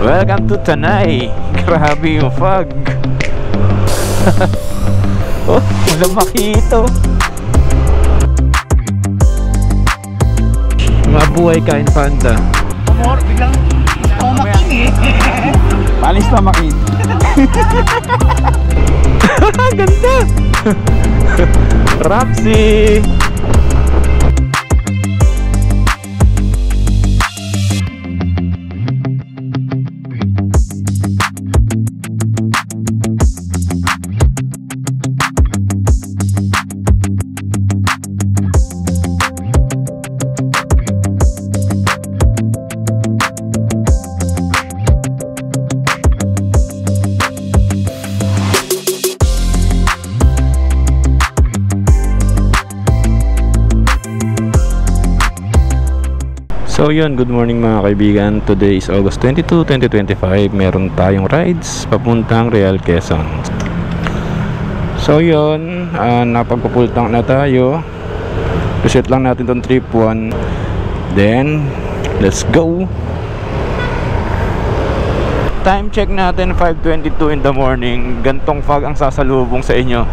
Welcome to Tanay. Grabe yung fog. Oh, walang makito. Mabuhay ka, Infanta. Amor, biglang makin eh. Palis na makin. Ganda. Rapsi. So yun, good morning mga kaibigan. Today is August 22, 2025. Meron tayong rides papuntang Real Quezon. So yun, napagpupultang na tayo. Reset lang natin tong trip 1. Then, let's go. Time check natin 5:22 in the morning. Gantong fog ang sasalubong sa inyo.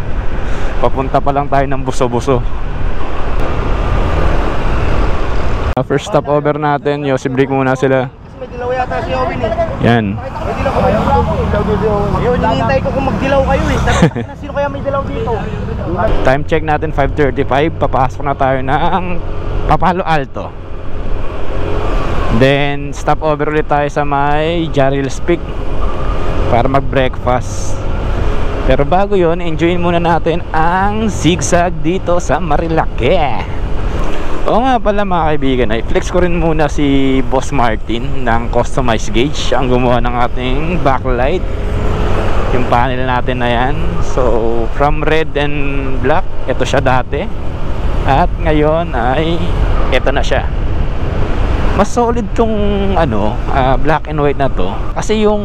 Papunta pa lang tayo ng Buso-Buso. First stop over natin, Yossi break muna sila. May dilaw yata si Owen eh. Yan. May dilaw kayo. Yun, hinihintay ko kung magdilaw kayo eh. Sino kaya may dilaw dito? Time check natin 5:35. Papasok na tayo ng Palo Alto. Then stop over ulit tayo sa may Jaril's Peak para mag breakfast. Pero bago yon, enjoyin muna natin ang zigzag dito sa Marilake. Oo nga pala mga kaibigan, ay flex ko rin muna si Boss Martin ng Customized Gauge. Ang gumawa ng ating backlight, yung panel natin na yan. So from red and black, ito siya dati. At ngayon ay ito na siya. Mas solid tong black and white na to. Kasi yung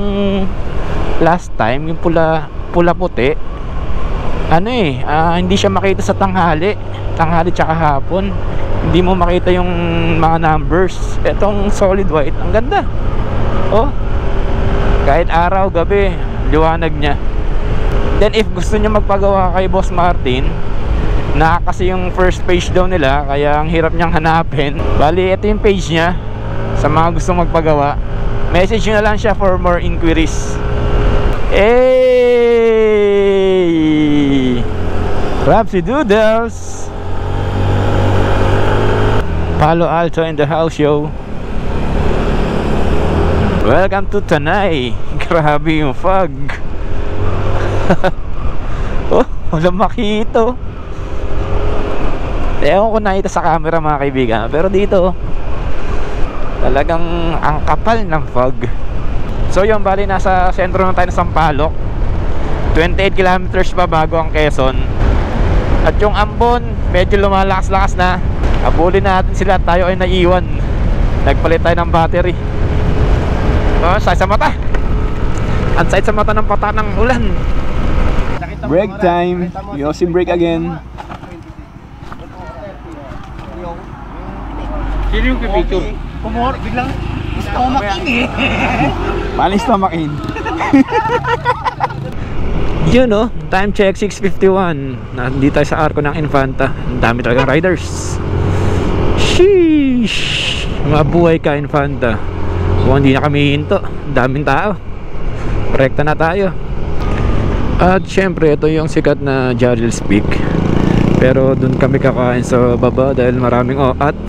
last time, yung pula puti, hindi siya makita sa tanghali tsaka hapon. Hindi mo makita yung mga numbers. Etong solid white, ang ganda. Oh, kahit araw, gabi, liwanag niya. Then if gusto niyo magpagawa kay Boss Martin, na kasi yung first page daw nila, kaya ang hirap niyang hanapin. Bali, ito yung page niya. Sa mga gustong magpagawa, message nyo na lang siya for more inquiries. Hey, Rapsi Doodles, Palo Alto in the house, yo. Welcome to Tanay. Grabe yung fog. Oh, walang makito. Ewan ko nakita sa camera mga kaibigan, pero dito talagang ang kapal ng fog. So yun, bali nasa sentro na tayo ng Sampaloc. 28 kilometers pa bago ang Quezon. At yung ambon medyo lumalakas-lakas na. Habulin natin sila, tayo ay naiwan. Nagpalit tayo ng battery. Oh, sakit sa mata. Ang sakit sa mata ng pata ng ulan. Break time. Yossi break again. Sino yung pipicture? Kumor, biglang makin eh. Palis na makin. Yun no, time check 6:51. Nandito tayo sa arko ng Infanta. Ang dami talagang riders. Sheesh, mabuhay ka, Infanta. Kung hindi na kami hinto, daming tao. Rekta na tayo. At syempre ito yung sikat na Jaril's Peak. Pero dun kami kakain sa baba dahil maraming at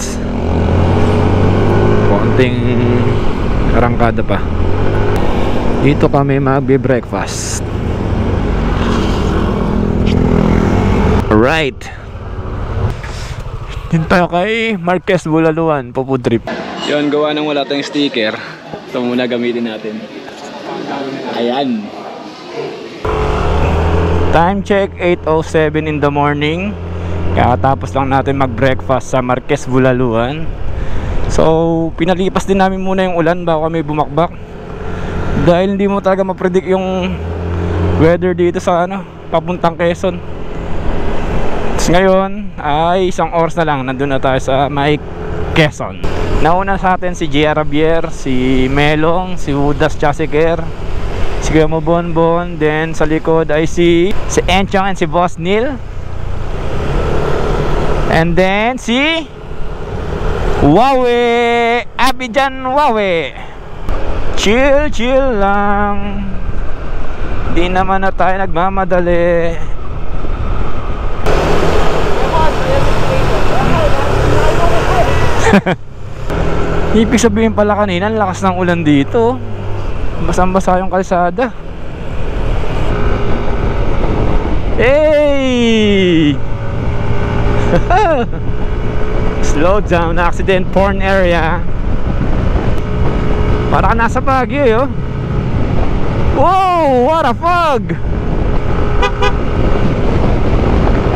konting arangkada pa. Dito kami magbe-breakfast. Alright, din tayo kay Marquez Bulaluan, food trip. Yun, gawa nang wala tayong sticker, ito muna gamitin natin. Ayan. Time check 8:07 in the morning. Kakatapos lang natin mag-breakfast sa Marquez Bulaluan. So pinalipas din namin muna yung ulan bago kami bumakbak, dahil hindi mo talaga ma-predict yung weather dito sa papuntang Quezon. Ngayon ay 1 oras na lang nandun na tayo sa may Quezon. Nauna sa atin si J. Arabier, si Melong, si Judas Chasiker, si Gamo Bonbon. Then sa likod ay si Enchong and si Boss Neil. And then si Wawe, Abidjan Wawe. Chill lang. Di naman na tayo nagmamadali. Ibig sabihin pala kanina, ang lakas ng ulan dito. Basang-basa yung kalsada. Hey! Slow down, accident prone area. Para ka nasa Baguio, yo. Wow, what a fog!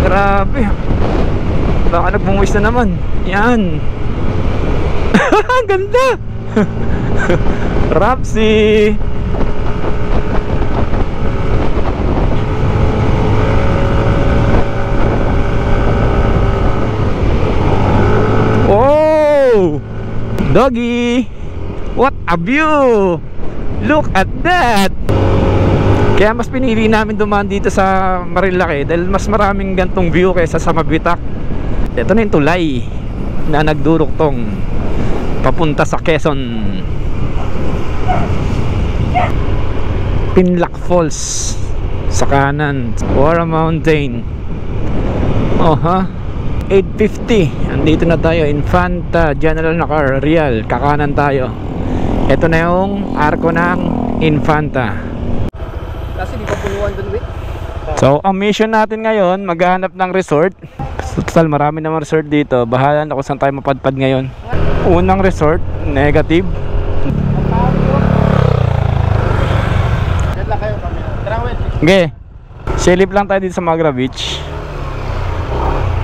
Grabe. Baka nagbumuwis na naman. Yan. Ang ganda. Rapsi. Oh, doggy, what a view. Look at that. Kaya mas pinili namin dumaan dito sa Marilake dahil mas maraming gantong view kaysa sa Mabitak. Ito na yung tulay na nagduruktong papunta sa Quezon. Pinlac Falls sa kanan, Wara Mountain. Oh ha, 850. Andito na tayo, Infanta General na car, Real, kakanan tayo. Ito na yung arko ng Infanta. Kasi di pa puluhan dun, wait. So ang mission natin ngayon, maghanap ng resort. Total marami namang resort dito. Bahala na kung saan tayo mapadpad ngayon. Unang resort, negative. Diyan lang kayo kami. Trawel. Okay, silip lang tayo dito sa Magra Beach.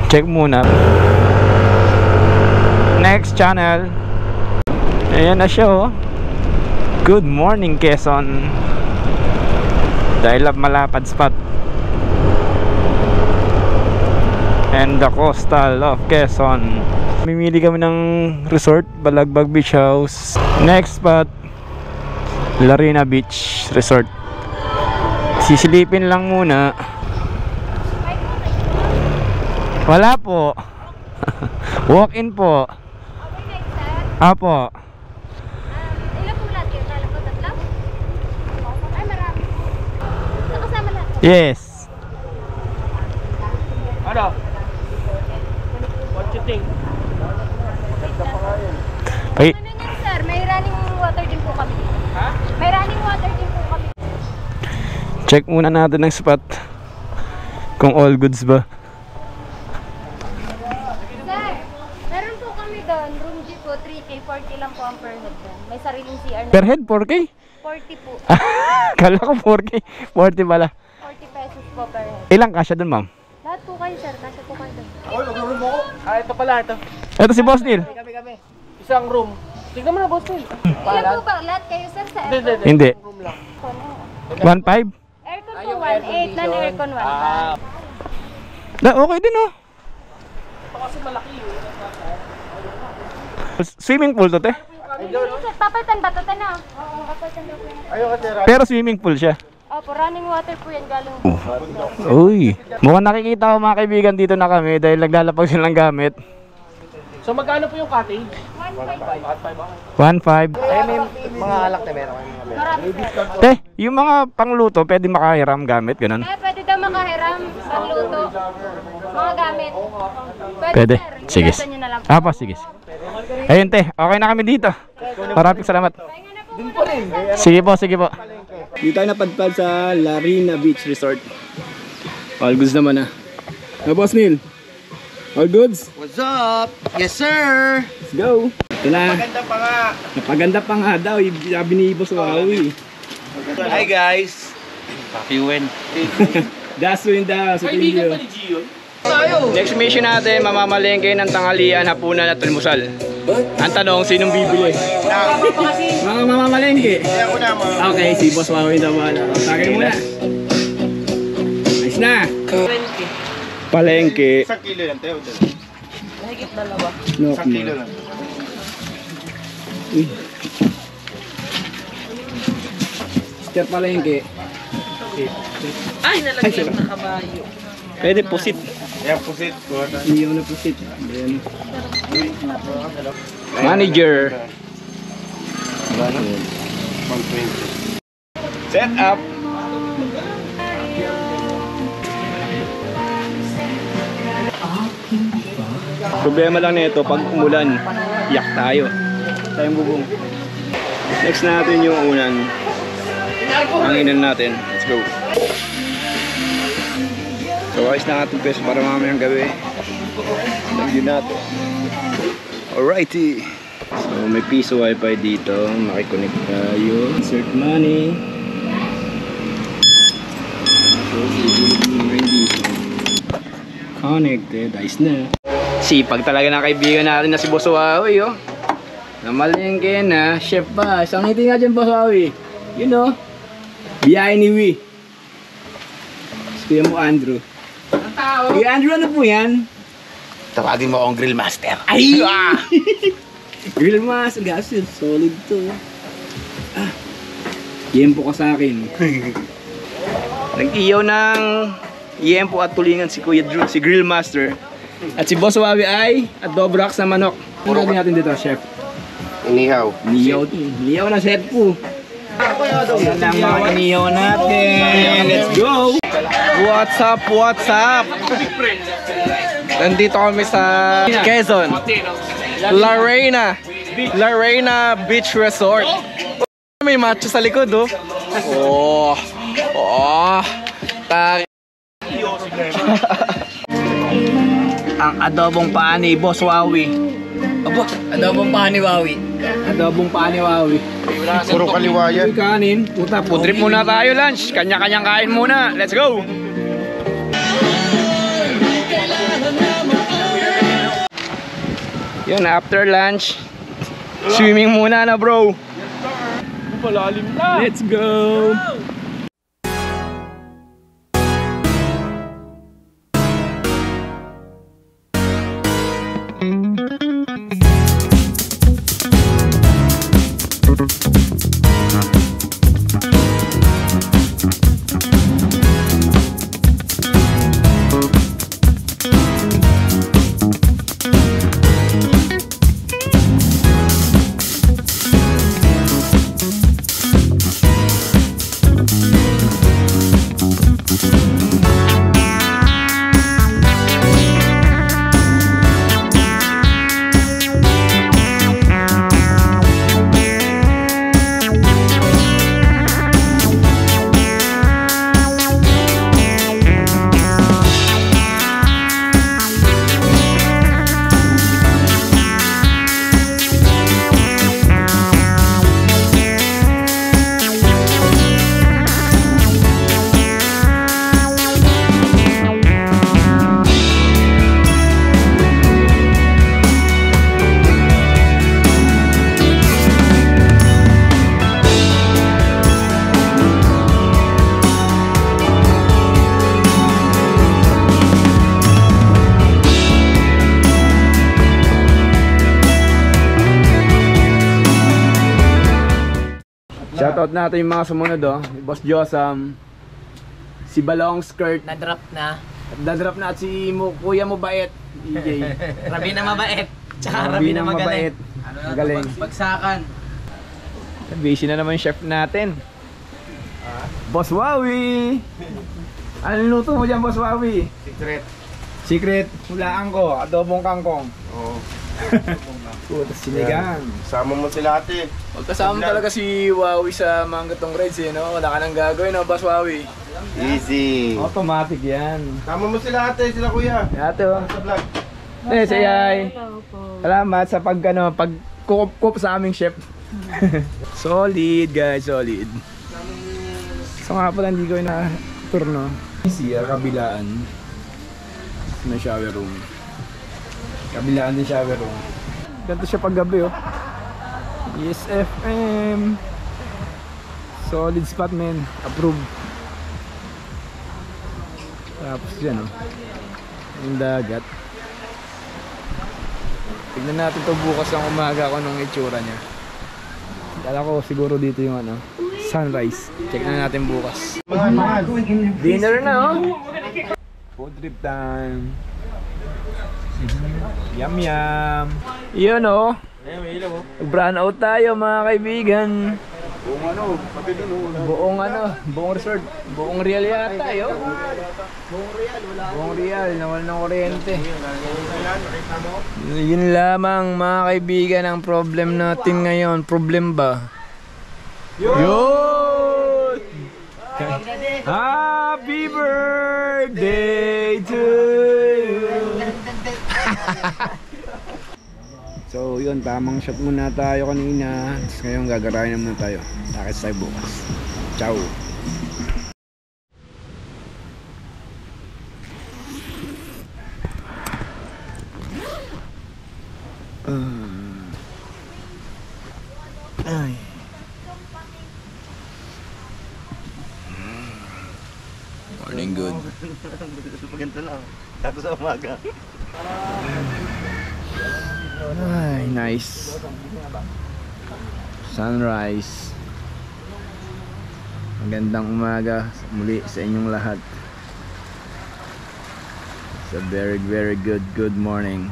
Check muna. Next channel. Ayan na siya, oh. Good morning, Quezon. Dahil malapad spot. And the coastal of Quezon. Mimili kami ng resort, Balagbag Beach House. Next spot, Larina Beach Resort. Sisilipin lang muna. Wala po. Walk-in po. Overnight, sir? Apo. Ilan po lahat kayo? Kala ko tatlo? Ay, marami. Nakasama lahat. Yes. Ano? What you think? Ay, Ano yun, sir? May running water din po kami dito. Ha? May running water din po kami. check muna natin ng spot kung all goods ba. Sir, meron po kami doon. Room G po, 3K, 40 lang po ang per head doon. May sariling CR na. Per head 4K? 40 po. Kala ko 4K. 40 pala. 40 pesos po per head. Ilang kasya dun, ma'am? Lahat po kayo, sir. Kasya po kayo doon. Oy, mag-room mo ko. Ah, ito pala, ito. Ito si Boss Neil. Kami. Isang room. Tignan mo na, boss Phil. Ilan po ba? Lahat kayo, sir, sa aircon? Hindi. Room lang. 1.5? Aircon po, 1.8. Non-aircon, 1.5. Ah, Okay din, oh. ito kasi malaki yun. Swimming pool to, te. Sir, papalitan ba ito? Tana? Oo, papalitan daw po yan. Ayun kasi, Pero swimming pool siya. Opo, running water po yan galing. Uy. Mukhang nakikita ko mga kaibigan dito na kami dahil naglalapag silang gamit. So magkano po yung cottage? 1.5. Eh, may mga alak na meron kayo. Marami, sir. Te, yung mga pangluto, pwede makahiram gamit, ganun. Pwede daw makahiram, pangluto, mga gamit. Pwede. Sir. Sige. Ingatan nyo na lang po. Apa, sige. Ayun, te. Okay na kami dito. Maraming salamat. Pahinga na po muna. Sige po, sige po. Dito tayo napadpad sa Larina Beach Resort. All goods naman, ah. Na, Boss Neil? All goods? What's up? Yes, sir! Let's go! Ito na. Maganda pa nga. Napaganda pa nga daw. Sabi ni Boss Wawi. Hi, guys. Pakiwen. Daso in the video. Next mission natin, mamamalengke ng tanghalian, hapunan at almusal. Ang tanong, sinong bibili? Mga mamamalengke. Kaya ko na, mga. Okay, si Boss Wawi na wala. Tagay muna. Nice na. Palengke. Isang kilo yan, Teo. No, Isang kilo lang. Chef palengke. Ay, nalagyan na kabayo. Pwede pusit. Yan, pusit. Iyaw na pusit. Ayan. Manager. 120. Set up. Problema lang nito pag umulan, yak tayo. Tayong bubong. Next natin yung unan. Hanginan natin. Let's go. So ayos na ating peso para mamayang gabi. Lagyan natin. Alrighty. So may piso wifi dito. Makiconnect tayo. Insert money. So siguro ngayon dito. Connected. Ayos na. Sipag talaga ng kaibigan natin na si Boss Wawi, oh. Namalengke na. Chef ba? Isang ngiti nga dyan, Boss Wawi. You know. Biyahe ni Wee. Kuya mo, Andrew. Ang tao. Kuya Andrew, ano po yan? Tawagin mo akong grill master. Ay! Grill master. Gasil. Solid to. Ah. Yempo ka sa akin. Nag-iyaw ng yempo at tulingan si Kuya Drew, si Grill Master. At si Boss Wawi ay adobo rocks na manok. Ano natin dito, chef? Inihaw. Niyaw na set po. Yan lang mga iniyaw natin. Let's go! What's up? What's up? Nandito kami sa Quezon. La Reina Beach Resort. May macho sa likod, oh. Oh. Oh. Ang adobong paa ni Boss Wawi. Abo, adobong pa ni Wawi. Adobong paa ni Wawi. Puro kaliwa yan. Uy, kanin. Puta, Trip muna tayo lunch. Kanya-kanyang kain muna. Let's go. Yun, after lunch, swimming muna na, bro. Let's go! Shoutout natin yung mga sumunod, oh. Si Boss Josam, si Balong Skirt, Na-drop na. dadrop na at si Kuya mo bait, EJ. Rabi na mabait. Tsaka Rabi na magaling. Magaling. Bagsakan. Busy na naman yung chef natin. Boss Wawi! Ano luto mo dyan, Boss Wawi? Secret. Secret, hulaan ko, adobong kangkong. Oo. Puta, sinigang. Sama mo sila ate. Magkasama talaga si Wawi sa mga gatong rides, eh, no? Wala ka nang gagawin, no, Boss Wawi? Easy. Automatic yan. Sama mo sila ate, sila kuya. Ate, oh. Sa vlog. Eh, si Yay. Salamat sa pag-kukup sa aming chef. Solid, guys, solid. So nga pala, hindi ko na turno. CR, kabilaan. May shower room. Kabilaan din shower room. Ganito siya pag gabi, oh. ESFM. Solid spot, man. Approve. Tapos yan, oh. Yung dagat. Tignan natin to bukas ng umaga kung anong itsura niya. Kala ko siguro dito yung ano, sunrise. Check na natin bukas. Mahal. Dinner na oh. Food trip time. Yum yum. Yun oh. Brown out tayo mga kaibigan. Buong resort. Buong real yata yo. Buong real, nawala ng kuryente. Yun lamang mga kaibigan ang problem natin ngayon. Problem ba? Yun! Happy birthday to you! So yun, tamang shot muna tayo kanina. Tapos ngayon gagarayan na muna tayo. Takit tayo bukas. Ciao! Ay. Morning good. Maganda lang. Ako sa umaga. Ay, nice. Sunrise. Magandang umaga muli sa inyong lahat. It's a very good morning.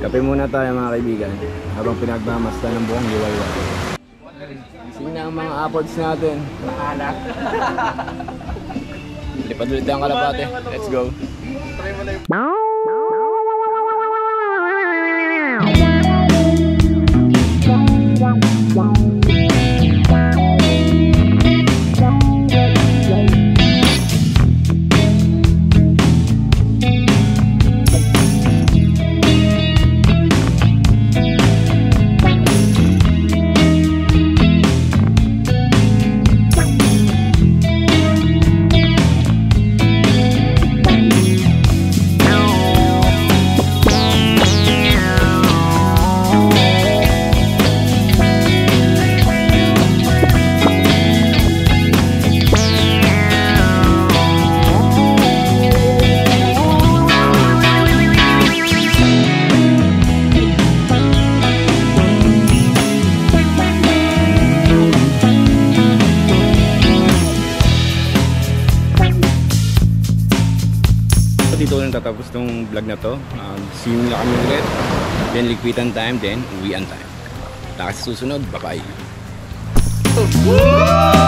Kape muna tayo mga kaibigan habang pinagmamasdan ng buong liwayway. Sino ang mga apods natin? Lipad ulit ang kalapate. Let's go. Dito na tatapos tong vlog na to. Swim na kami ulit, then ligpitan time, then uwian time. Tapos susunod, bye bye. Wow.